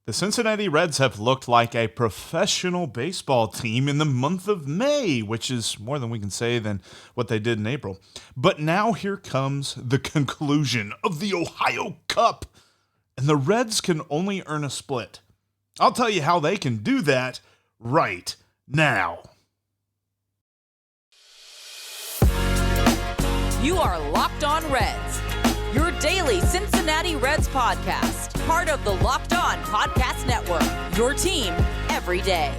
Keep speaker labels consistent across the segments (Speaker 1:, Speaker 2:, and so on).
Speaker 1: The Cincinnati Reds have looked like a professional baseball team in the month of May, which is more than we can say than what they did in April. But now here comes the conclusion of the Ohio Cup, and the Reds can only earn a split. I'll tell you how they can do that right now.
Speaker 2: You are Locked On Reds, your daily Cincinnati Reds podcast, part of the Locked On Podcast Network, your team every day.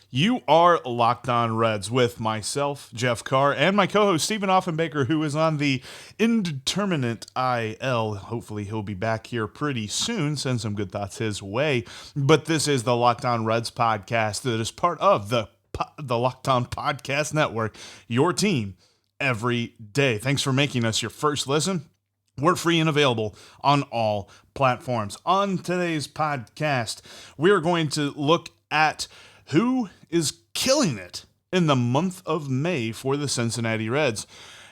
Speaker 1: You are Locked On Reds with myself, Jeff Carr, and my co-host, Stephen Offenbaker, who is on the indeterminate IL. Hopefully he'll be back here pretty soon. Send some good thoughts his way. But this is the Locked On Reds podcast that is part of the Locked On Podcast Network, your team every day. Thanks for making us your first listen. We're free and available on all platforms. On today's podcast, we're going to look at who is killing it in the month of May for the Cincinnati Reds.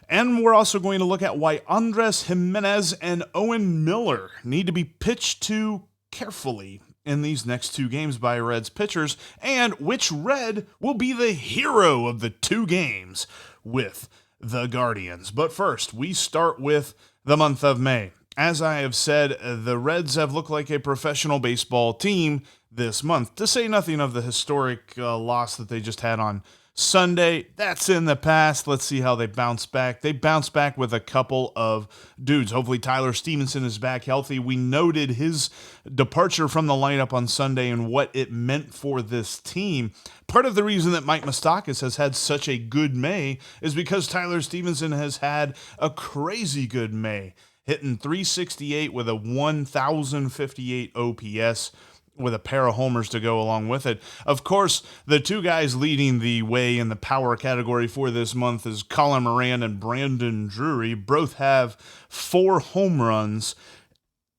Speaker 1: And we're also going to look at why Andres Gimenez and Owen Miller need to be pitched to carefully in these next two games by Reds pitchers, and which Red will be the hero of the two games with the Guardians. But first, we start with the month of May. As I have said, the Reds have looked like a professional baseball team this month, to say nothing of the historic loss that they just had on Sunday. That's in the past. Let's see how they bounce back. They bounce back with a couple of dudes. Hopefully Tyler Stephenson is back healthy. We noted his departure from the lineup on Sunday and what it meant for this team. Part of the reason that Mike Moustakas has had such a good May is because Tyler Stephenson has had a crazy good May, hitting .368 with a 1,058 OPS, with a pair of homers to go along with it. Of course, the two guys leading the way in the power category for this month is Colin Moran and Brandon Drury. Both have 4 home runs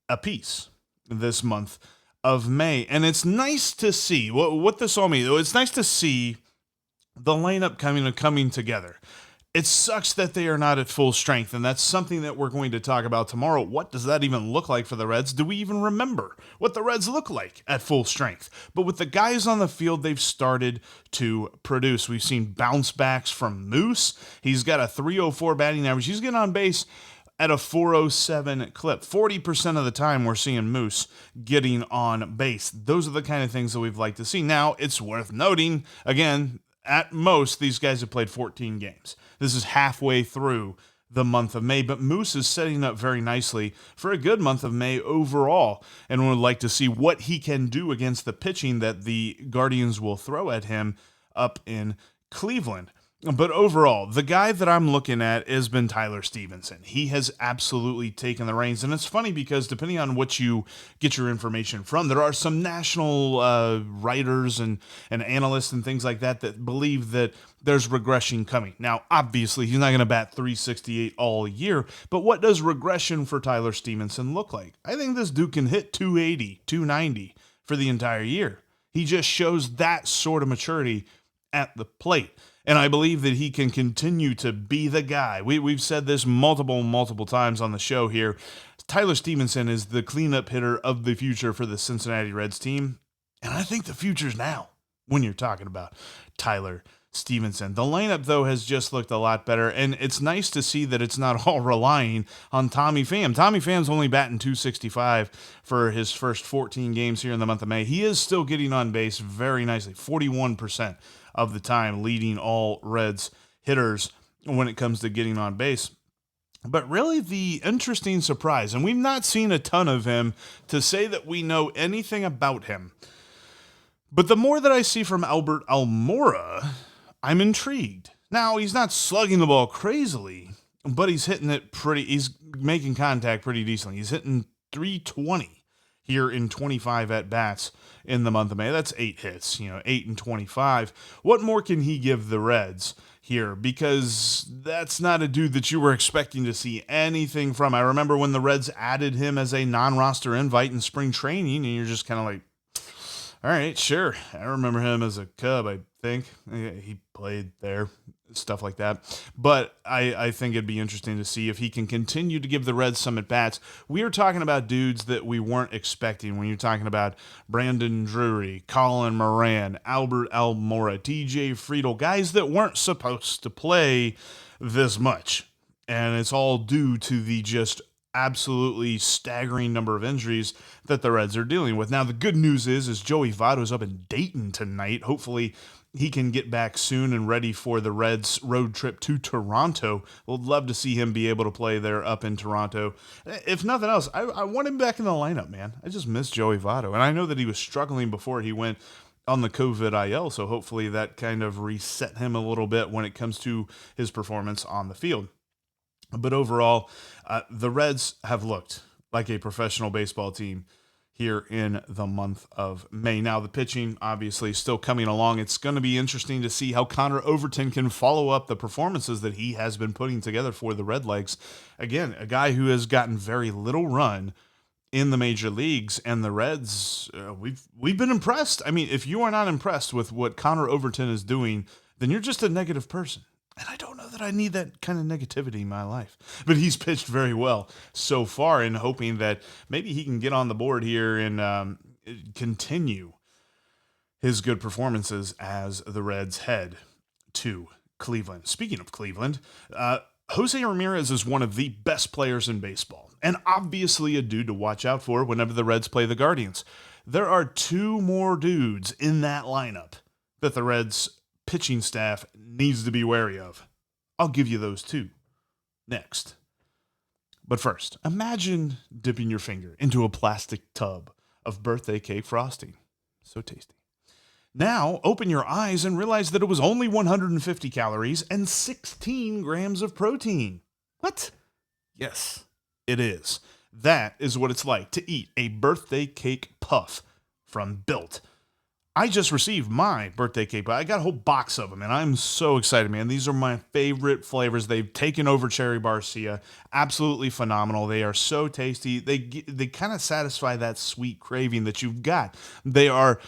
Speaker 1: apiece this month of May. And it's nice to see what this all means. It's nice to see the lineup coming together. It sucks that they are not at full strength, and that's something that we're going to talk about tomorrow. What does that even look like for the Reds? Do we even remember what the Reds look like at full strength? But with the guys on the field, they've started to produce. We've seen bounce backs from Moose. He's got a .304 batting average. He's getting on base at a .407 clip. 40% of the time we're seeing Moose getting on base. Those are the kind of things that we've liked to see. Now, it's worth noting, again, at most, these guys have played 14 games. This is halfway through the month of May, but Moose is setting up very nicely for a good month of May overall, and would like to see what he can do against the pitching that the Guardians will throw at him up in Cleveland. But overall, the guy that I'm looking at has been Tyler Stephenson. He has absolutely taken the reins. And it's funny because depending on what you get your information from, there are some national writers and analysts and things like that believe that there's regression coming. Now, obviously, he's not going to bat .368 all year, but what does regression for Tyler Stephenson look like? I think this dude can hit .280, .290 for the entire year. He just shows that sort of maturity at the plate. And I believe that he can continue to be the guy. We've said this multiple times on the show here. Tyler Stephenson is the cleanup hitter of the future for the Cincinnati Reds team. And I think the future's now when you're talking about Tyler Stephenson. The lineup, though, has just looked a lot better. And it's nice to see that it's not all relying on Tommy Pham. Tommy Pham's only batting .265 for his first 14 games here in the month of May. He is still getting on base very nicely, 41% of the time, leading all Reds hitters when it comes to getting on base. But really the interesting surprise, and we've not seen a ton of him to say that we know anything about him, but the more that I see from Albert Almora, I'm intrigued. Now, he's not slugging the ball crazily, but he's hitting it he's making contact pretty decently. He's hitting .320 here in 25 at-bats in the month of May. That's 8 hits, 8 and 25. What more can he give the Reds here? Because that's not a dude that you were expecting to see anything from. I remember when the Reds added him as a non-roster invite in spring training, and you're just kind of like, All right, sure. I remember him as a Cub, I think. He played there, stuff like that. But I think it'd be interesting to see if he can continue to give the Reds some at-bats. We are talking about dudes that we weren't expecting when you're talking about Brandon Drury, Colin Moran, Albert Almora, TJ Friedel, guys that weren't supposed to play this much. And it's all due to the just absolutely staggering number of injuries that the Reds are dealing with. Now, the good news is Joey Votto's up in Dayton tonight. Hopefully, he can get back soon and ready for the Reds' road trip to Toronto. We'd love to see him be able to play there up in Toronto. If nothing else, I want him back in the lineup, man. I just miss Joey Votto. And I know that he was struggling before he went on the COVID IL, so hopefully that kind of reset him a little bit when it comes to his performance on the field. But overall, the Reds have looked like a professional baseball team here in the month of May. Now, the pitching, obviously, still coming along. It's going to be interesting to see how Connor Overton can follow up the performances that he has been putting together for the Redlegs. Again, a guy who has gotten very little run in the major leagues, and the Reds, we've been impressed. I mean, if you are not impressed with what Connor Overton is doing, then you're just a negative person. And I don't know that I need that kind of negativity in my life. But he's pitched very well so far, and hoping that maybe he can get on the board here and continue his good performances as the Reds head to Cleveland. Speaking of Cleveland, Jose Ramirez is one of the best players in baseball, and obviously a dude to watch out for whenever the Reds play the Guardians. There are two more dudes in that lineup that the Reds pitching staff needs to be wary of. I'll give you those two next. But first, imagine dipping your finger into a plastic tub of birthday cake frosting. So tasty. Now, open your eyes and realize that it was only 150 calories and 16 grams of protein. What? Yes, it is. That is what it's like to eat a birthday cake puff from Built. I just received my birthday cake, but I got a whole box of them, and I'm so excited, man. These are my favorite flavors. They've taken over Cherry Barcia. Absolutely phenomenal. They are so tasty. They kind of satisfy that sweet craving that you've got. They are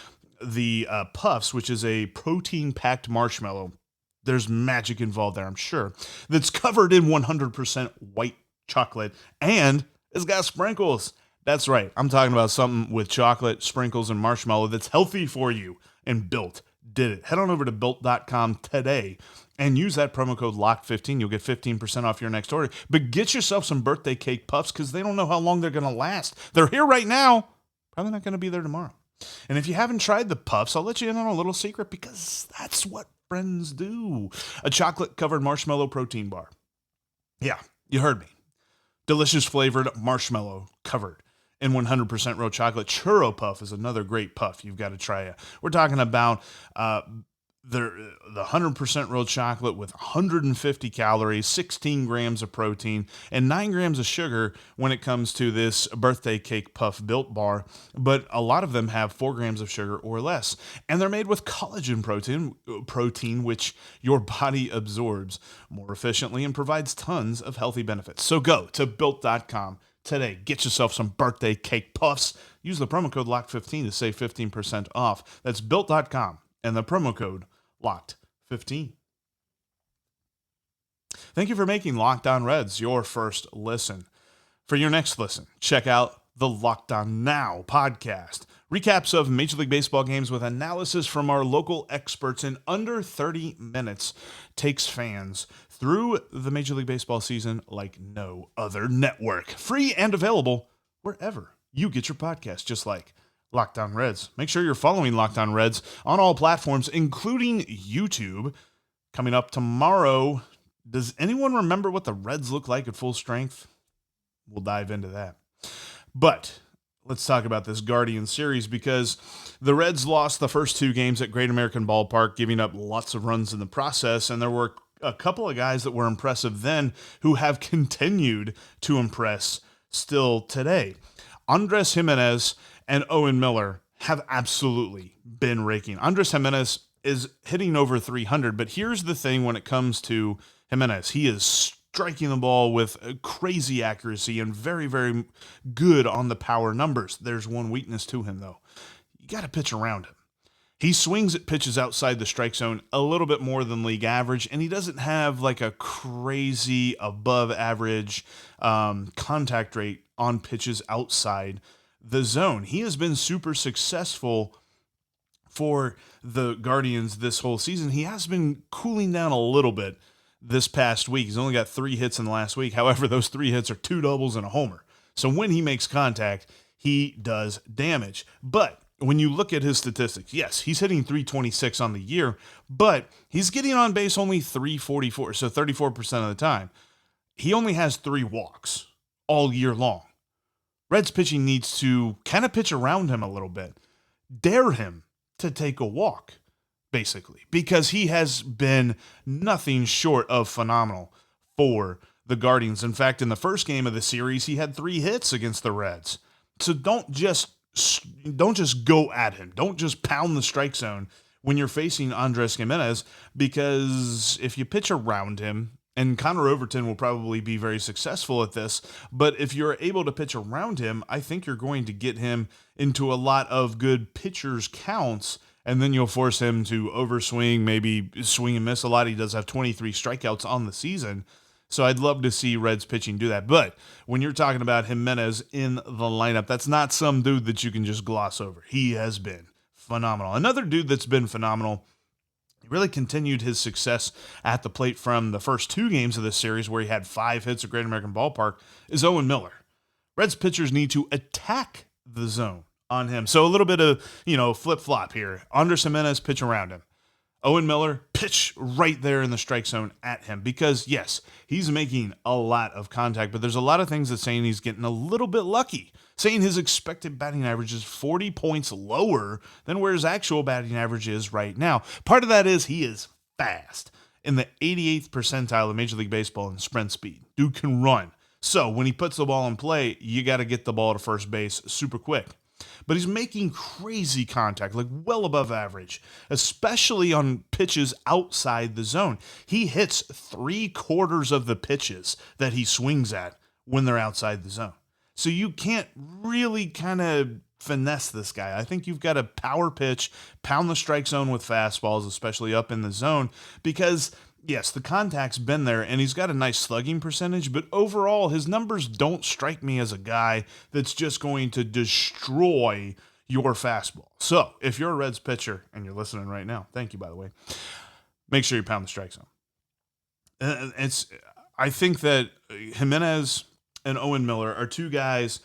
Speaker 1: the Puffs, which is a protein-packed marshmallow. There's magic involved there, I'm sure. That's covered in 100% white chocolate, and it's got sprinkles. That's right. I'm talking about something with chocolate, sprinkles, and marshmallow that's healthy for you. And Built did it. Head on over to Built.com today and use that promo code LOCK15. You'll get 15% off your next order. But get yourself some birthday cake puffs because they don't know how long they're going to last. They're here right now. Probably not going to be there tomorrow. And if you haven't tried the puffs, I'll let you in on a little secret because that's what friends do. A chocolate-covered marshmallow protein bar. Yeah, you heard me. Delicious flavored marshmallow covered in 100% real chocolate. Churro Puff is another great puff you've got to try it. We're talking about the 100% real chocolate with 150 calories, 16 grams of protein, and 9 grams of sugar when it comes to this birthday cake puff Built bar. But a lot of them have 4 grams of sugar or less. And they're made with collagen protein, which your body absorbs more efficiently and provides tons of healthy benefits. So go to Built.com today. Get yourself some birthday cake puffs. Use the promo code LOCK15 to save 15% off. That's Built.com and the promo code LOCKED15. Thank you for making Locked On Reds your first listen. For your next listen, check out the Locked On Now podcast. Recaps of Major League Baseball games with analysis from our local experts in under 30 minutes takes fans through the Major League Baseball season like no other network. Free and available wherever you get your podcast, just like Locked On Reds. Make sure you're following Locked On Reds on all platforms, including YouTube. Coming up tomorrow, does anyone remember what the Reds look like at full strength? We'll dive into that. But let's talk about this Guardian series because the Reds lost the first 2 games at Great American Ballpark, giving up lots of runs in the process, and there were a couple of guys that were impressive then who have continued to impress still today. Andres Gimenez and Owen Miller have absolutely been raking. Andres Gimenez is hitting over 300, but here's the thing when it comes to Gimenez. He is striking the ball with crazy accuracy and very, very good on the power numbers. There's one weakness to him, though. You got to pitch around him. He swings at pitches outside the strike zone a little bit more than league average, and he doesn't have like a crazy above average contact rate on pitches outside the zone. He has been super successful for the Guardians this whole season. He has been cooling down a little bit this past week. He's only got 3 hits in the last week. However, those 3 hits are 2 doubles and a homer. So when he makes contact, he does damage. But when you look at his statistics, yes, he's hitting 326 on the year, but he's getting on base only 344, so 34% of the time. He only has 3 walks all year long. Reds pitching needs to kind of pitch around him a little bit. Dare him to take a walk, basically, because he has been nothing short of phenomenal for the Guardians. In fact, in the first game of the series, he had 3 hits against the Reds. So don't just go at him. Don't just pound the strike zone when you're facing Andres Gimenez, because if you pitch around him, and Connor Overton will probably be very successful at this, but if you're able to pitch around him, I think you're going to get him into a lot of good pitchers' counts, and then you'll force him to overswing, maybe swing and miss a lot. He does have 23 strikeouts on the season. So I'd love to see Reds pitching do that. But when you're talking about Gimenez in the lineup, that's not some dude that you can just gloss over. He has been phenomenal. Another dude that's been phenomenal, he really continued his success at the plate from the first 2 games of this series where he had 5 hits at Great American Ballpark, is Owen Miller. Reds pitchers need to attack the zone on him. So a little bit of, flip-flop here. Andres Gimenez, pitch around him. Owen Miller, pitch right there in the strike zone at him, because, yes, he's making a lot of contact, but there's a lot of things that saying he's getting a little bit lucky, saying his expected batting average is 40 points lower than where his actual batting average is right now. Part of that is he is fast, in the 88th percentile of Major League Baseball in sprint speed. Dude can run. So when he puts the ball in play, you got to get the ball to first base super quick. But he's making crazy contact, like well above average, especially on pitches outside the zone. He hits 3/4 of the pitches that he swings at when they're outside the zone. So you can't really kind of finesse this guy. I think you've got to power pitch, pound the strike zone with fastballs, especially up in the zone, because yes, the contact's been there, and he's got a nice slugging percentage, but overall, his numbers don't strike me as a guy that's just going to destroy your fastball. So, if you're a Reds pitcher, and you're listening right now, thank you, by the way, make sure you pound the strike zone. I think that Gimenez and Owen Miller are 2 guys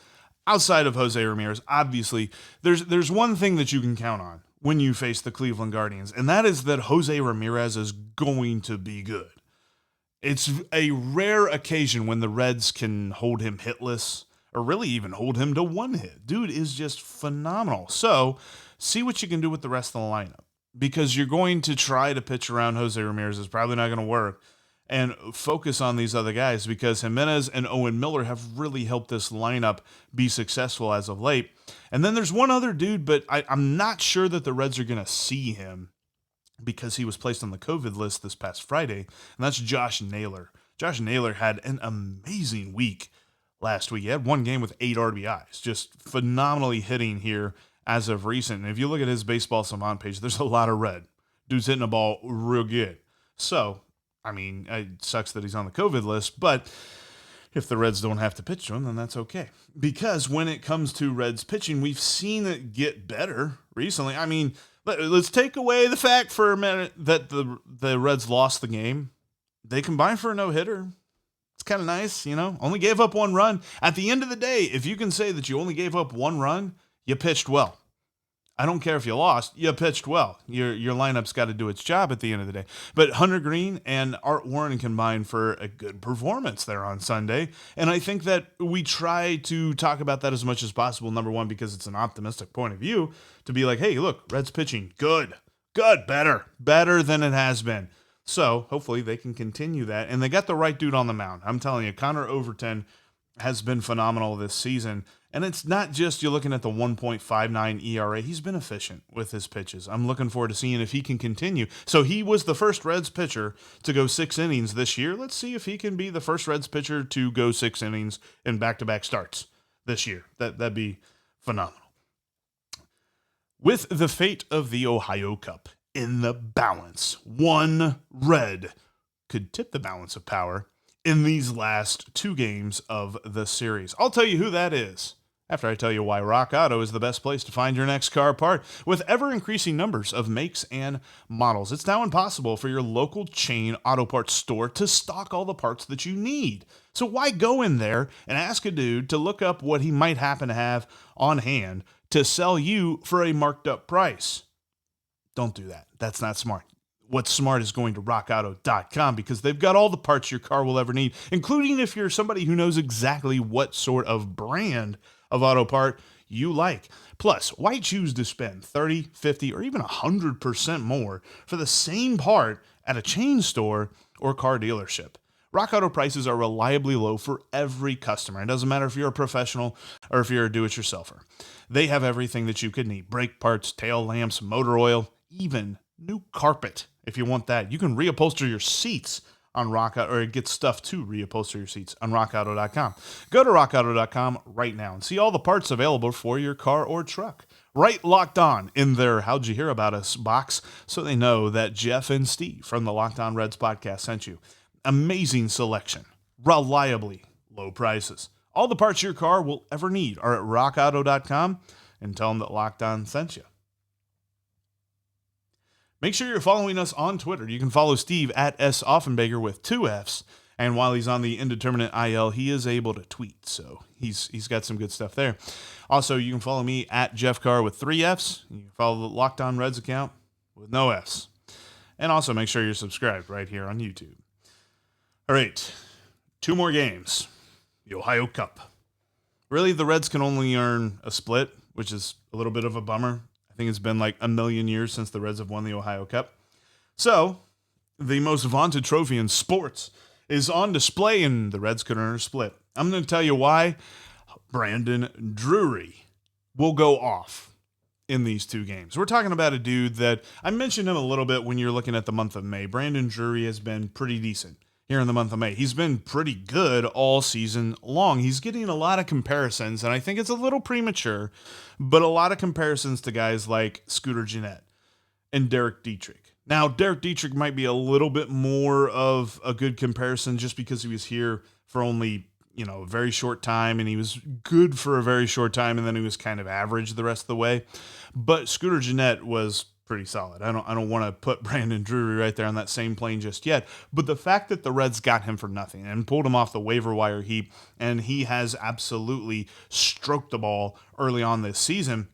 Speaker 1: outside of Jose Ramirez. Obviously, there's one thing that you can count on when you face the Cleveland Guardians, and that is that Jose Ramirez is going to be good. It's a rare occasion when the Reds can hold him hitless, or really even hold him to 1 hit. Dude is just phenomenal. So, see what you can do with the rest of the lineup, because you're going to try to pitch around Jose Ramirez. It's probably not going to work, and focus on these other guys, because Gimenez and Owen Miller have really helped this lineup be successful as of late. And then there's one other dude, but I'm not sure that the Reds are going to see him, because he was placed on the COVID list this past Friday, and that's Josh Naylor. Josh Naylor had an amazing week last week. He had 1 game with 8 RBIs, just phenomenally hitting here as of recent. And if you look at his Baseball Savant page, there's a lot of red. Dude's hitting the ball real good. So, I mean, it sucks that he's on the COVID list, but if the Reds don't have to pitch to him, then that's okay. Because when it comes to Reds pitching, we've seen it get better recently. I mean, let's take away the fact for a minute that the Reds lost the game. They combined for a no-hitter. It's kind of nice, Only gave up 1 run. At the end of the day, if you can say that you only gave up 1 run, you pitched well. I don't care if you lost, you pitched well. Your lineup's got to do its job at the end of the day. But Hunter Green and Art Warren combined for a good performance there on Sunday. And I think that we try to talk about that as much as possible, number one, because it's an optimistic point of view, to be like, hey, look, Reds pitching, good, better than it has been. So hopefully they can continue that. And they got the right dude on the mound. I'm telling you, Connor Overton has been phenomenal this season. And it's not just you're looking at the 1.59 ERA. He's been efficient with his pitches. I'm looking forward to seeing if he can continue. So he was the first Reds pitcher to go 6 innings this year. Let's see if he can be the first Reds pitcher to go 6 innings in back-to-back starts this year. That'd be phenomenal. With the fate of the Ohio Cup in the balance, one Red could tip the balance of power in these last two games of the series. I'll tell you who that is after I tell you why Rock Auto is the best place to find your next car part. With ever-increasing numbers of makes and models, it's now impossible for your local chain auto parts store to stock all the parts that you need. So why go in there and ask a dude to look up what he might happen to have on hand to sell you for a marked up price? Don't do that. That's not smart. What's smart is going to rockauto.com because they've got all the parts your car will ever need, including if you're somebody who knows exactly what sort of brand of auto part you like. Plus, why choose to spend 30, 50, or even 100% more for the same part at a chain store or car dealership? Rock Auto prices are reliably low for every customer. It doesn't matter if you're a professional or if you're a do-it-yourselfer. They have everything that you could need. Brake parts, tail lamps, motor oil, even new carpet. If you want that, you can reupholster your seats on Rock Auto, or get stuff to reupholster your seats on rockauto.com. Go to rockauto.com right now and see all the parts available for your car or truck. Right locked on in their How'd You Hear About Us box so they know that Jeff and Steve from the Locked On Reds podcast sent you. Amazing selection, reliably low prices. All the parts your car will ever need are at rockauto.com, and tell them that Locked On sent you. Make sure you're following us on Twitter. You can follow Steve at S. Offenbaker with 2 Fs. And while he's on the indeterminate IL, he is able to tweet. So he's got some good stuff there. Also, you can follow me at Jeff Carr with 3 Fs. You can follow the Locked On Reds account with no Fs. And also make sure you're subscribed right here on YouTube. All right, 2 more games. The Ohio Cup. Really, the Reds can only earn a split, which is a little bit of a bummer. I think it's been like a million years since the Reds have won the Ohio Cup. So, the most vaunted trophy in sports is on display, and the Reds could earn a split. I'm going to tell you why. Brandon Drury will go off in these 2 games. We're talking about a dude that I mentioned him a little bit when you're looking at the month of May. Brandon Drury has been pretty decent here in the month of May. He's been pretty good all season long. He's getting a lot of comparisons, and I think it's a little premature, but a lot of comparisons to guys like Scooter Gennett and Derek Dietrich. Now, Derek Dietrich might be a little bit more of a good comparison just because he was here for only, a very short time, and he was good for a very short time, and then he was kind of average the rest of the way. But Scooter Gennett was pretty solid. I don't want to put Brandon Drury right there on that same plane just yet, but the fact that the Reds got him for nothing and pulled him off the waiver wire heap, and he has absolutely stroked the ball early on this season,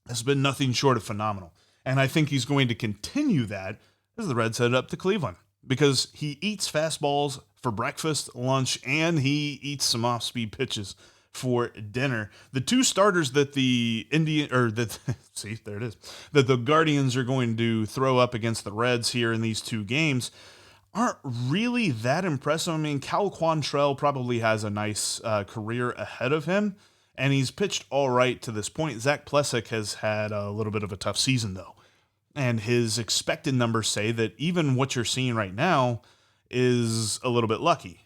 Speaker 1: has been nothing short of phenomenal. And I think he's going to continue that as the Reds head up to Cleveland, because he eats fastballs for breakfast, lunch, and he eats some off-speed pitches for dinner. The 2 starters that the that the Guardians are going to throw up against the Reds here in these 2 games aren't really that impressive. I mean, Cal Quantrill probably has a nice career ahead of him, and he's pitched all right to this point. Zach Plesac has had a little bit of a tough season, though, and his expected numbers say that even what you're seeing right now is a little bit lucky.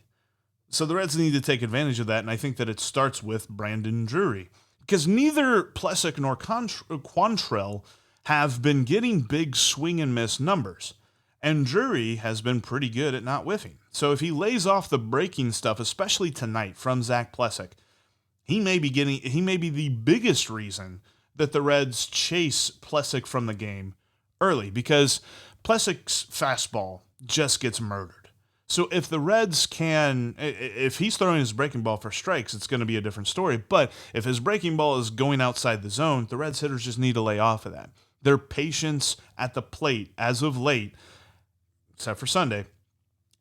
Speaker 1: So the Reds need to take advantage of that, and I think that it starts with Brandon Drury, because neither Plesac nor Quantrill have been getting big swing and miss numbers, and Drury has been pretty good at not whiffing. So if he lays off the breaking stuff, especially tonight from Zach Plesac, he may be the biggest reason that the Reds chase Plesac from the game early, because Plesac's fastball just gets murdered. So if the Reds if he's throwing his breaking ball for strikes, it's going to be a different story. But if his breaking ball is going outside the zone, the Reds hitters just need to lay off of that. Their patience at the plate as of late, except for Sunday,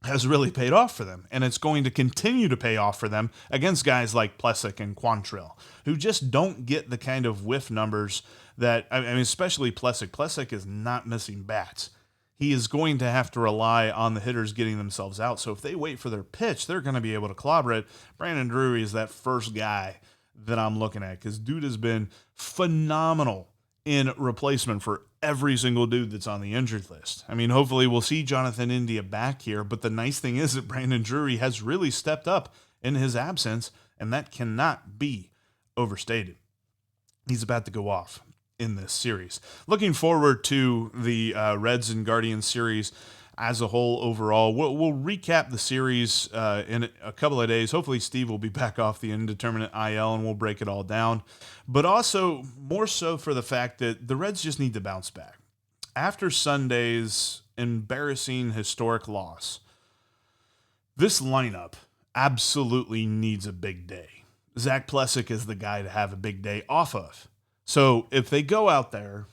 Speaker 1: has really paid off for them. And it's going to continue to pay off for them against guys like Plesac and Quantrill, who just don't get the kind of whiff numbers that, especially Plesac. Plesac is not missing bats. He is going to have to rely on the hitters getting themselves out. So if they wait for their pitch, they're going to be able to clobber it. Brandon Drury is that first guy that I'm looking at, because dude has been phenomenal in replacement for every single dude that's on the injured list. Hopefully we'll see Jonathan India back here, but the nice thing is that Brandon Drury has really stepped up in his absence, and that cannot be overstated. He's about to go off. in this series. Looking forward to the Reds and Guardians series as a whole overall. We'll recap the series in a couple of days. Hopefully Steve will be back off the indeterminate IL and we'll break it all down. But also more so for the fact that the Reds just need to bounce back. After Sunday's embarrassing historic loss, this lineup absolutely needs a big day. Zach Plesac is the guy to have a big day off of. So if they go out there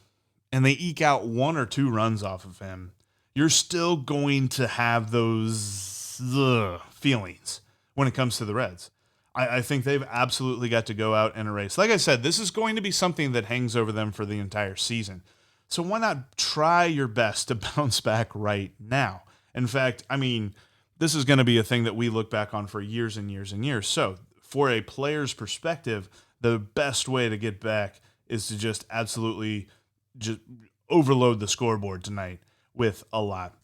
Speaker 1: and they eke out 1 or 2 runs off of him, you're still going to have those feelings when it comes to the Reds. I think they've absolutely got to go out and erase. Like I said, this is going to be something that hangs over them for the entire season. So why not try your best to bounce back right now? In fact, I mean, this is going to be a thing that we look back on for years and years and years. So for a player's perspective, the best way to get back is to just absolutely just overload the scoreboard tonight with a lot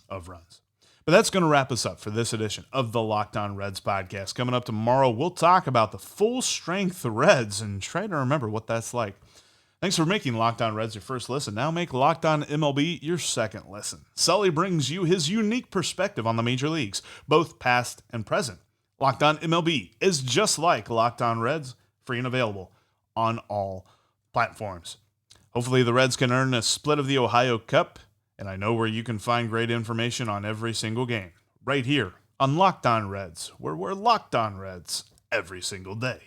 Speaker 1: of runs. But that's going to wrap us up for this edition of the Locked On Reds podcast. Coming up tomorrow, we'll talk about the full-strength Reds and try to remember what that's like. Thanks for making Locked On Reds your first listen. Now make Locked On MLB your second listen. Sully brings you his unique perspective on the major leagues, both past and present. Locked On MLB is just like Locked On Reds, free and available on all platforms. Hopefully the Reds can earn a split of the Ohio Cup, and I know where you can find great information on every single game. Right here on Locked On Reds, where we're Locked On Reds every single day.